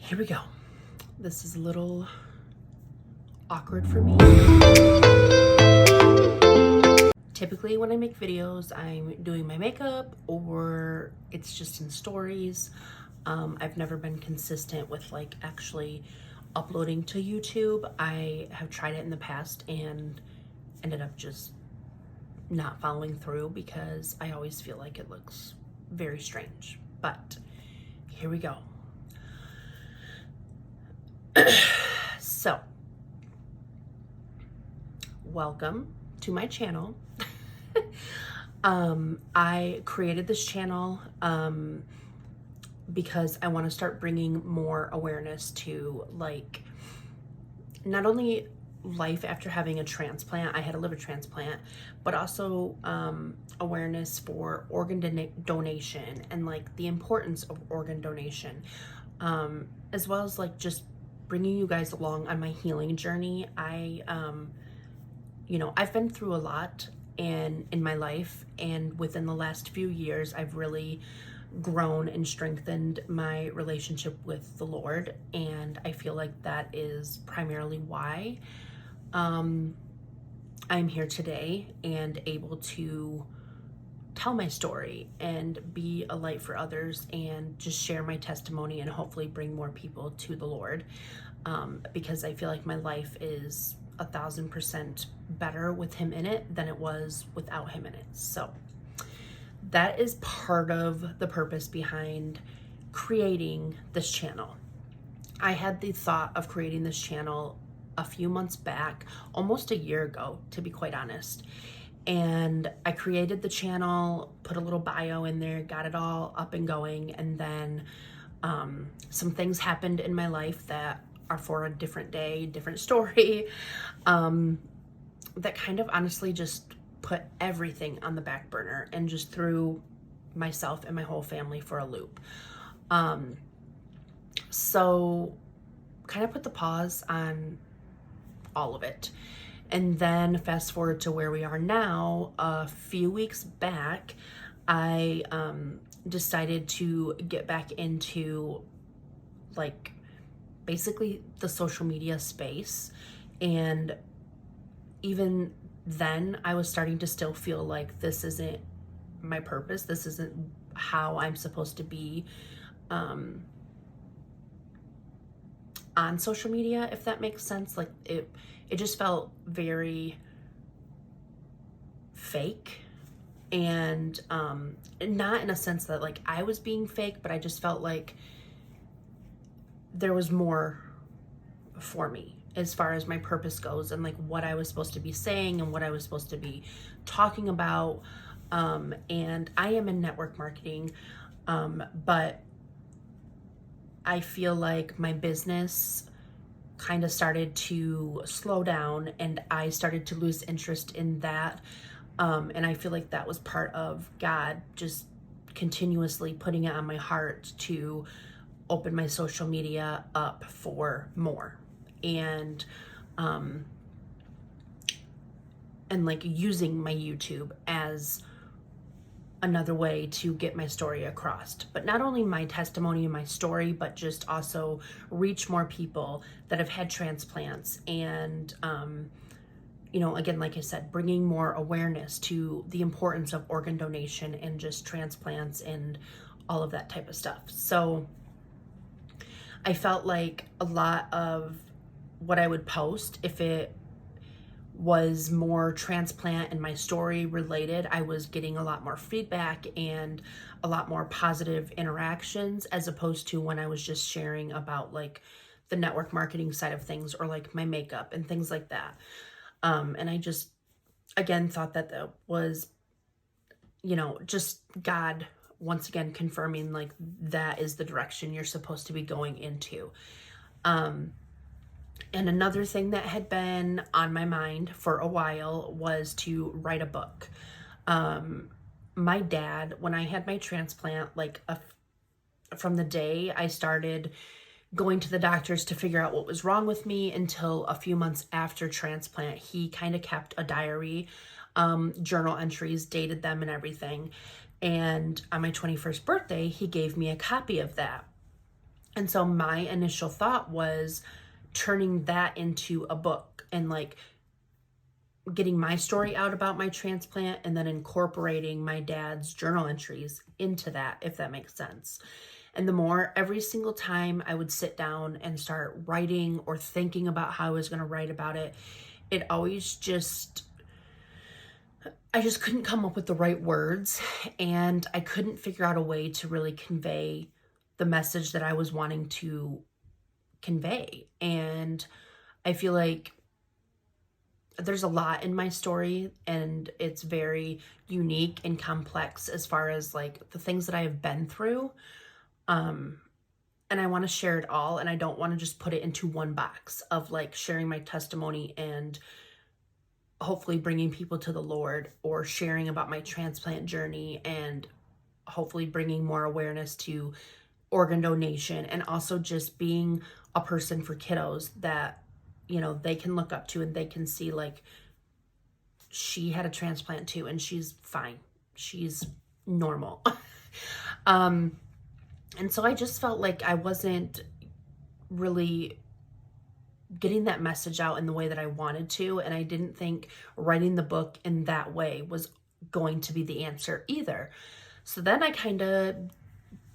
Here we go. This is a little awkward for me. Typically when I make videos, I'm doing my makeup or it's just in stories. I've never been consistent with like actually uploading to YouTube. I have tried it in the past and ended up just not following through because I always feel like it looks very strange. But here we go. So, welcome to my channel. I created this channel because I want to start bringing more awareness to like not only life after having a transplant. I had a liver transplant, but also awareness for organ donation and like the importance of organ donation, as well as like just bringing you guys along on my healing journey. I've been through a lot and in my life, and within the last few years, I've really grown and strengthened my relationship with the Lord, and I feel like that is primarily why I'm here today and able to tell my story and be a light for others and just share my testimony and hopefully bring more people to the Lord, because I feel like my life is 1,000% better with Him in it than it was without Him in it. So that is part of the purpose behind creating this channel. I had the thought of creating this channel a few months back, almost a year ago, to be quite honest. And I created the channel, put a little bio in there, got it all up and going. And then some things happened in my life that are for a different day, different story, that kind of honestly just put everything on the back burner and just threw myself and my whole family for a loop. So kind of put the pause on all of it. And then fast forward to where we are now, a few weeks back, I decided to get back into like basically the social media space. And even then I was starting to still feel like this isn't my purpose. This isn't how I'm supposed to be on social media, if that makes sense. Like it just felt very fake, and not in a sense that like I was being fake, but I just felt like there was more for me as far as my purpose goes and like what I was supposed to be saying and what I was supposed to be talking about. And I am in network marketing, but I feel like my business kind of started to slow down and I started to lose interest in that. And I feel like that was part of God just continuously putting it on my heart to open my social media up for more. And like using my YouTube as another way to get my story across, but not only my testimony and my story, but just also reach more people that have had transplants. And again, like I said, bringing more awareness to the importance of organ donation and just transplants and all of that type of stuff. So I felt like a lot of what I would post, if it was more transplant and my story related, I was getting a lot more feedback and a lot more positive interactions, as opposed to when I was just sharing about like the network marketing side of things or like my makeup and things like that. And I just, again, thought that that was, just God once again confirming like that is the direction you're supposed to be going into. And another thing that had been on my mind for a while was to write a book. My dad, when I had my transplant, from the day I started going to the doctors to figure out what was wrong with me until a few months after transplant, he kind of kept a diary, journal entries, dated them and everything. And on my 21st birthday, he gave me a copy of that. And so my initial thought was turning that into a book and like getting my story out about my transplant and then incorporating my dad's journal entries into that, if that makes sense. And the more every single time I would sit down and start writing or thinking about how I was going to write about it, it always just, I just couldn't come up with the right words, and I couldn't figure out a way to really convey the message that I was wanting to convey. And I feel like there's a lot in my story, and it's very unique and complex as far as like the things that I have been through. And I want to share it all, and I don't want to just put it into one box of like sharing my testimony and hopefully bringing people to the Lord, or sharing about my transplant journey and hopefully bringing more awareness to organ donation, and also just being a person for kiddos that, you know, they can look up to and they can see like she had a transplant too and she's fine. She's normal. And so I just felt like I wasn't really getting that message out in the way that I wanted to. And I didn't think writing the book in that way was going to be the answer either. So then I kind of,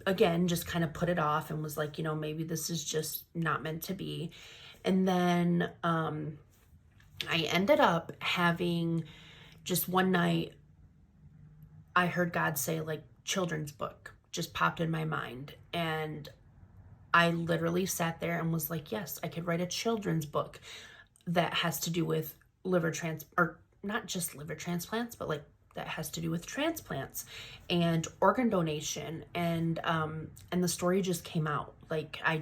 again, just kind of put it off and was like, you know, maybe this is just not meant to be. And then I ended up having just one night, I heard God say like children's book just popped in my mind. And I literally sat there and was like, yes, I could write a children's book that has to do with or not just liver transplants, but like that has to do with transplants and organ donation. And the story just came out. Like I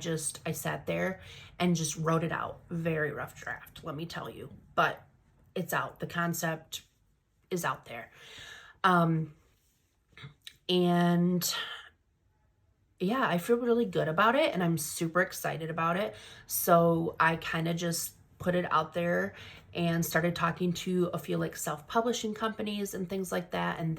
sat there and just wrote it out. Very rough draft, let me tell you, but it's out. The concept is out there. And yeah, I feel really good about it, and I'm super excited about it. So I kind of just put it out there and started talking to a few like self-publishing companies and things like that. And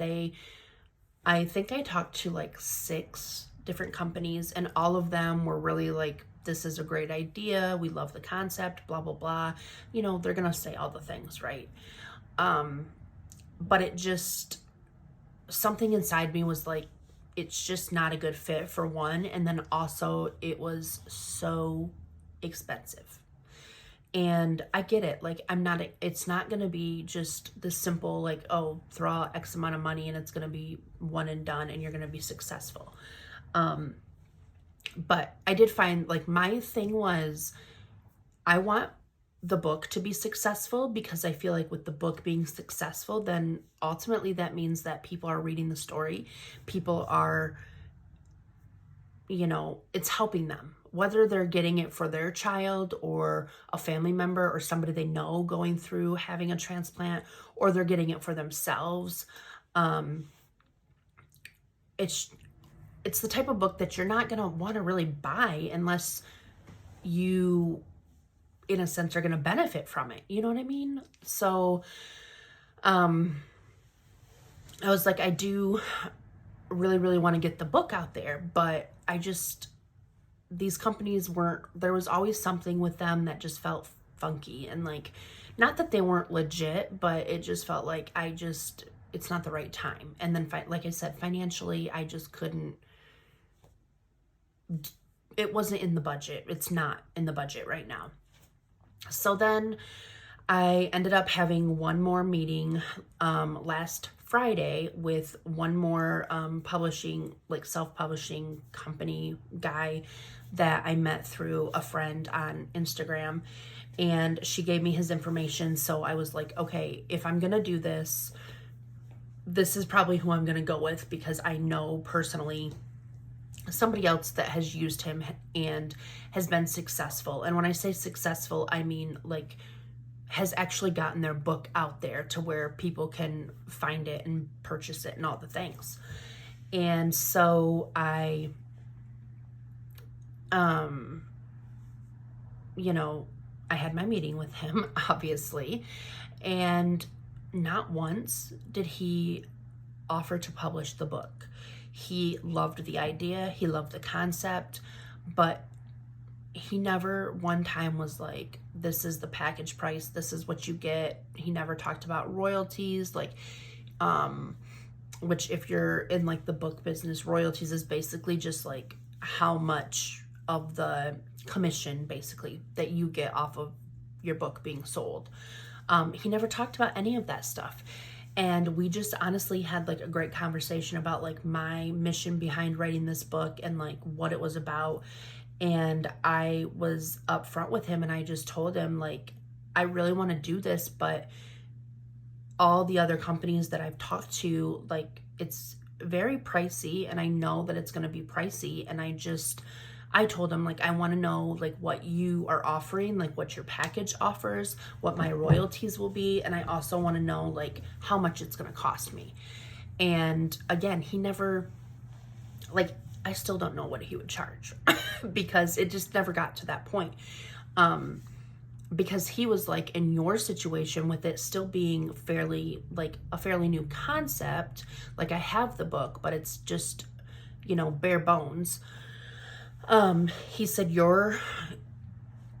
I think I talked to like 6 different companies, and all of them were really like, this is a great idea. We love the concept, blah, blah, blah. You know, they're going to say all the things, right? But it just, something inside me was like, it's just not a good fit for one. And then also it was so expensive. And I get it. Like it's not going to be just the simple, like, oh, throw out X amount of money and it's going to be one and done and you're going to be successful. But I did find like my thing was I want the book to be successful, because I feel like with the book being successful, then ultimately that means that people are reading the story. People are, you know, it's helping them, whether they're getting it for their child or a family member or somebody they know going through having a transplant, or they're getting it for themselves. It's the type of book that you're not going to want to really buy unless you, in a sense, are going to benefit from it. You know what I mean? So, I was like, I do really, really want to get the book out there, but these companies there was always something with them that just felt funky, and like, not that they weren't legit, but it just felt like it's not the right time. And then, like I said, financially, I just couldn't, it wasn't in the budget. It's not in the budget right now. So then I ended up having one more meeting last Friday with one more publishing, like self-publishing company guy that I met through a friend on Instagram. And she gave me his information. So I was like, okay, if I'm going to do this, this is probably who I'm going to go with, because I know personally somebody else that has used him and has been successful. And when I say successful, I mean like has actually gotten their book out there to where people can find it and purchase it and all the things. And so I, you know, I had my meeting with him, obviously, and not once did he offer to publish the book. He loved the idea. He loved the concept, but he never one time was like, this is the package price, this is what you get. He never talked about royalties, like, which if you're in like the book business, royalties is basically just like how much of the commission basically that you get off of your book being sold. He never talked about any of that stuff. And we just honestly had like a great conversation about like my mission behind writing this book and like what it was about. And I was upfront with him and I just told him, like, I really want to do this, but all the other companies that I've talked to, like, it's very pricey and I know that it's going to be pricey. And I told him, like, I want to know like what you are offering, like what your package offers, what my royalties will be. And I also want to know like how much it's going to cost me. And again, he never, like, I still don't know what he would charge because it just never got to that point. Because he was like in your situation with it still being fairly, like a fairly new concept. Like I have the book, but it's just, bare bones. He said your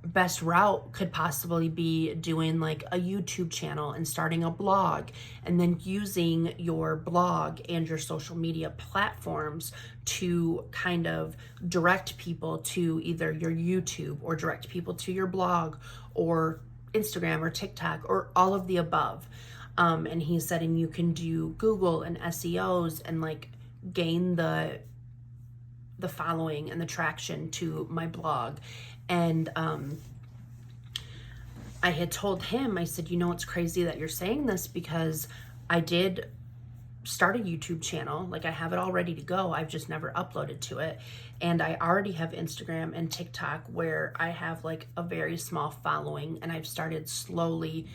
best route could possibly be doing like a YouTube channel and starting a blog and then using your blog and your social media platforms to kind of direct people to either your YouTube or direct people to your blog or Instagram or TikTok or all of the above. And he said, and you can do Google and SEOs and like gain the following and the traction to my blog. And I had told him, I said, it's crazy that you're saying this because I did start a YouTube channel. Like I have it all ready to go. I've just never uploaded to it. And I already have Instagram and TikTok where I have like a very small following. And I've started slowly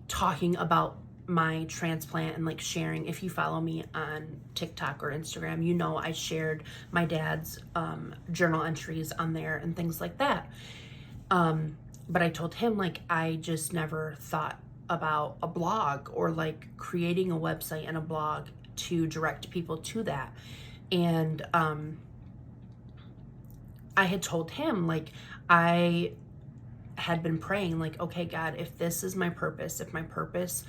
talking about my transplant and like sharing. If you follow me on TikTok or Instagram, I shared my dad's journal entries on there and things like that. But I told him, like, I just never thought about a blog or like creating a website and a blog to direct people to that. And I had told him, like, I had been praying, like, okay, God, if this is my purpose, if my purpose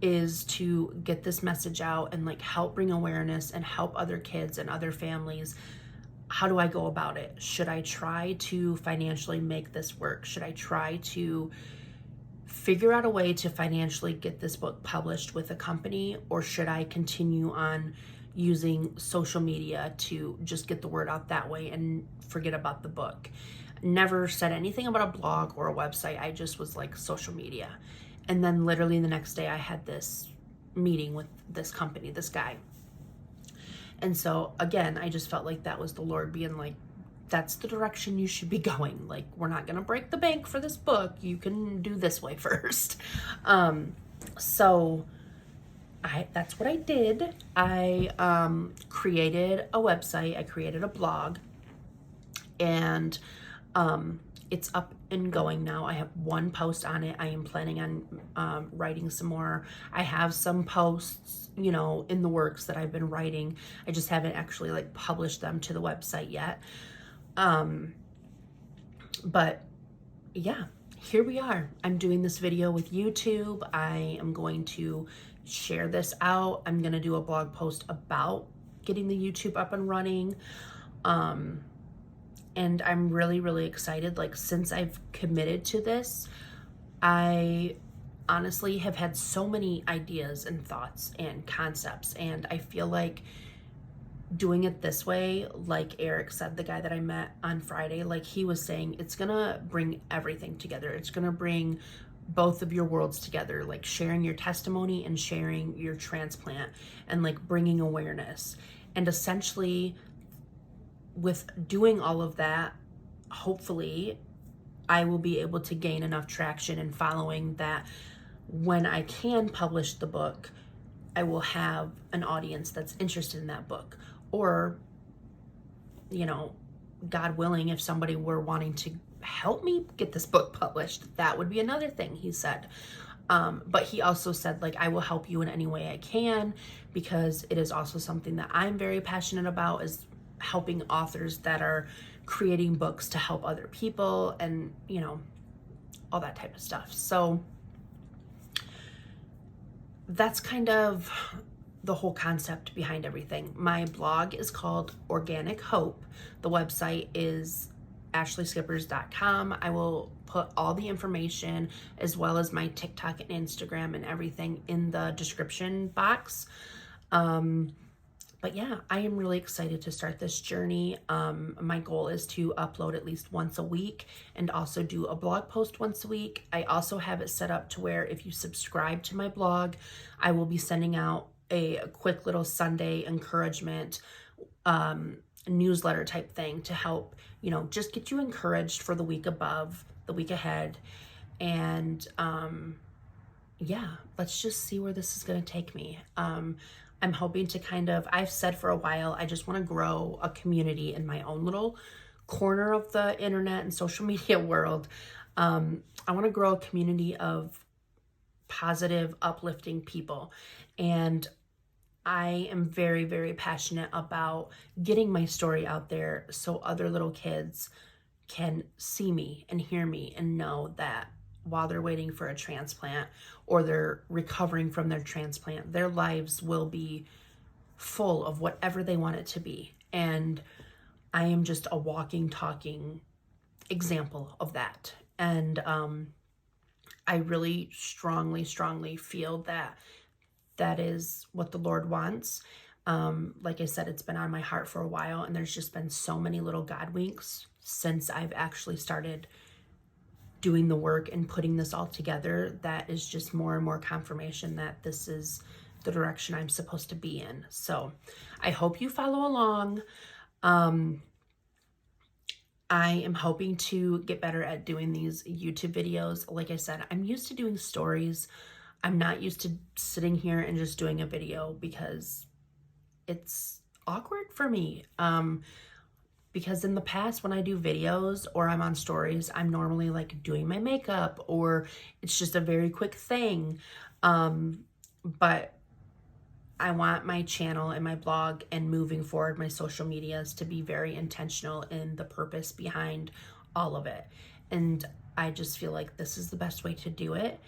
is to get this message out and like help bring awareness and help other kids and other families, how do I go about it? Should I try to financially make this work? Should I try to figure out a way to financially get this book published with a company? Or should I continue on using social media to just get the word out that way and forget about the book? Never said anything about a blog or a website. I just was like, social media. And then literally the next day I had this meeting with this company, this guy. And so again, I just felt like that was the Lord being like, that's the direction you should be going. Like, we're not going to break the bank for this book. You can do this way first. So that's what I did. I created a website. I created a blog. And it's up and going now. I have one post on it. I am planning on writing some more. I have some posts, in the works that I've been writing. I just haven't actually like published them to the website yet. But yeah, here we are. I'm doing this video with YouTube. I am going to share this out. I'm going to do a blog post about getting the YouTube up and running. And I'm really, really excited. Like, since I've committed to this, I honestly have had so many ideas and thoughts and concepts. And I feel like doing it this way, like Eric said, the guy that I met on Friday, like he was saying, it's gonna bring everything together. It's gonna bring both of your worlds together, like sharing your testimony and sharing your transplant and like bringing awareness. And essentially, with doing all of that, hopefully I will be able to gain enough traction and following that when I can publish the book, I will have an audience that's interested in that book. Or, God willing, if somebody were wanting to help me get this book published, that would be another thing, he said. But he also said, like, I will help you in any way I can, because it is also something that I'm very passionate about, is helping authors that are creating books to help other people, and all that type of stuff. So that's kind of the whole concept behind everything. My blog is called Organic Hope. The website is ashleyskippers.com. I will put all the information as well as my TikTok and Instagram and everything in the description box. But yeah, I am really excited to start this journey. My goal is to upload at least once a week and also do a blog post once a week. I also have it set up to where if you subscribe to my blog, I will be sending out a quick little Sunday encouragement newsletter type thing to help, just get you encouraged for the week above, the week ahead. And yeah, let's just see where this is going to take me. I'm hoping to I've said for a while, I just want to grow a community in my own little corner of the internet and social media world. I want to grow a community of positive, uplifting people. And I am very, very passionate about getting my story out there so other little kids can see me and hear me and know that while they're waiting for a transplant or they're recovering from their transplant, their lives will be full of whatever they want it to be. And I am just a walking, talking example of that. And I really strongly feel that that is what the Lord wants. Like I said, it's been on my heart for a while, and there's just been so many little God winks since I've actually started doing the work and putting this all together. That is just more and more confirmation that this is the direction I'm supposed to be in. So I hope you follow along. I am hoping to get better at doing these YouTube videos. Like I said, I'm used to doing stories. I'm not used to sitting here and just doing a video because it's awkward for me. Because in the past, when I do videos or I'm on stories, I'm normally like doing my makeup or it's just a very quick thing. But I want my channel and my blog and moving forward my social medias to be very intentional in the purpose behind all of it. And I just feel like this is the best way to do it.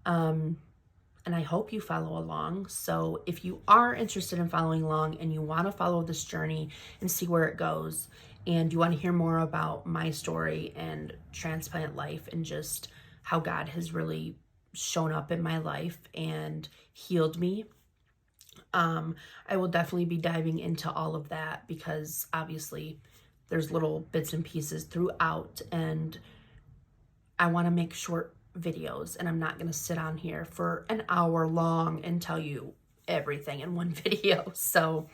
And I hope you follow along. So if you are interested in following along and you want to follow this journey and see where it goes, and you want to hear more about my story and transplant life and just how God has really shown up in my life and healed me, I will definitely be diving into all of that, because obviously there's little bits and pieces throughout, and I want to make short videos, and I'm not going to sit on here for an hour long and tell you everything in one video. So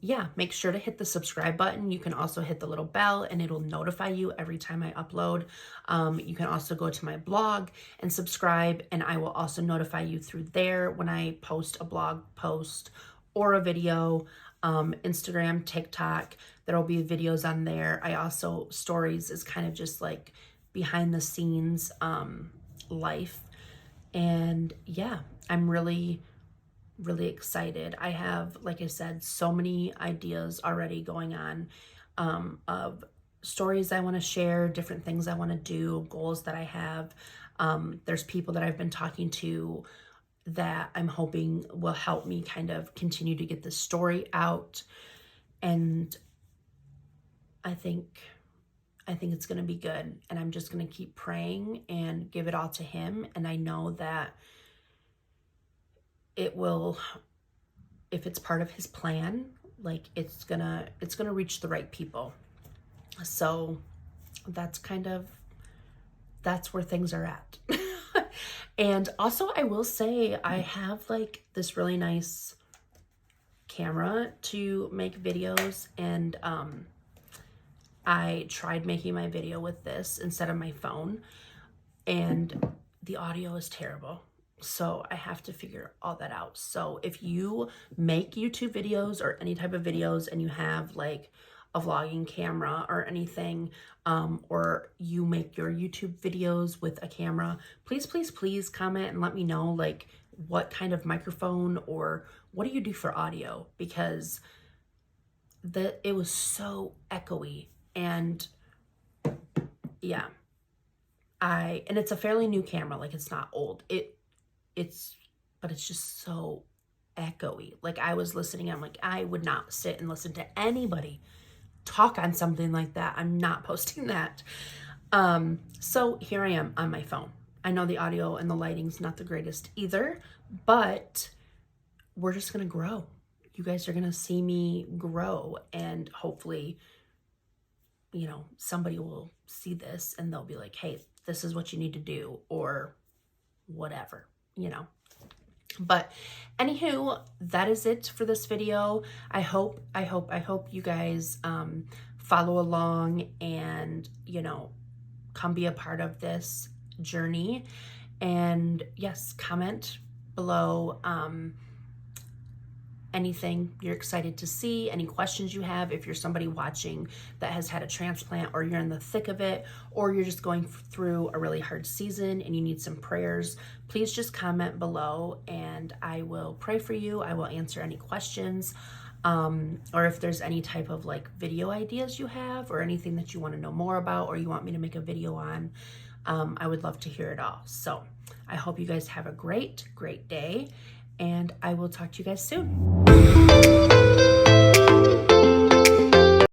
yeah, make sure to hit the subscribe button. You can also hit the little bell and it'll notify you every time I upload. You can also go to my blog and subscribe, and I will also notify you through there when I post a blog post or a video. Instagram, TikTok, there'll be videos on there. I also, stories is kind of just like behind the scenes life. And yeah, I'm really excited. I have, like I said, so many ideas already going on of stories I want to share, different things I want to do, goals that I have. There's people that I've been talking to that I'm hoping will help me kind of continue to get this story out. And I think it's going to be good, and I'm just going to keep praying and give it all to him. And I know that it will, if it's part of his plan, like it's gonna reach the right people. So that's where things are at. And also I will say I have like this really nice camera to make videos, and I tried making my video with this instead of my phone, and the audio is terrible. So I have to figure all that out. So if you make YouTube videos or any type of videos and you have like a vlogging camera or anything, or you make your YouTube videos with a camera, please comment and let me know like what kind of microphone or what do you do for audio, because that it was so echoey. And yeah, and it's a fairly new camera, like it's not old. But it's just so echoey. Like I was listening, I'm like, I would not sit and listen to anybody talk on something like that. I'm not posting that. So here I am on my phone. I know the audio and the lighting's not the greatest either, but we're just gonna grow. You guys are gonna see me grow, and hopefully, you know, somebody will see this and they'll be like, hey, this is what you need to do, or whatever, you know. But anywho, that is it for this video. I hope you guys follow along and, you know, come be a part of this journey. And yes, comment below anything you're excited to see, any questions you have. If you're somebody watching that has had a transplant, or you're in the thick of it, or you're just going through a really hard season and you need some prayers, please just comment below and I will pray for you. I will answer any questions. Or if there's any type of like video ideas you have, or anything that you want to know more about, or you want me to make a video on, I would love to hear it all. So I hope you guys have a great day, and I will talk to you guys soon.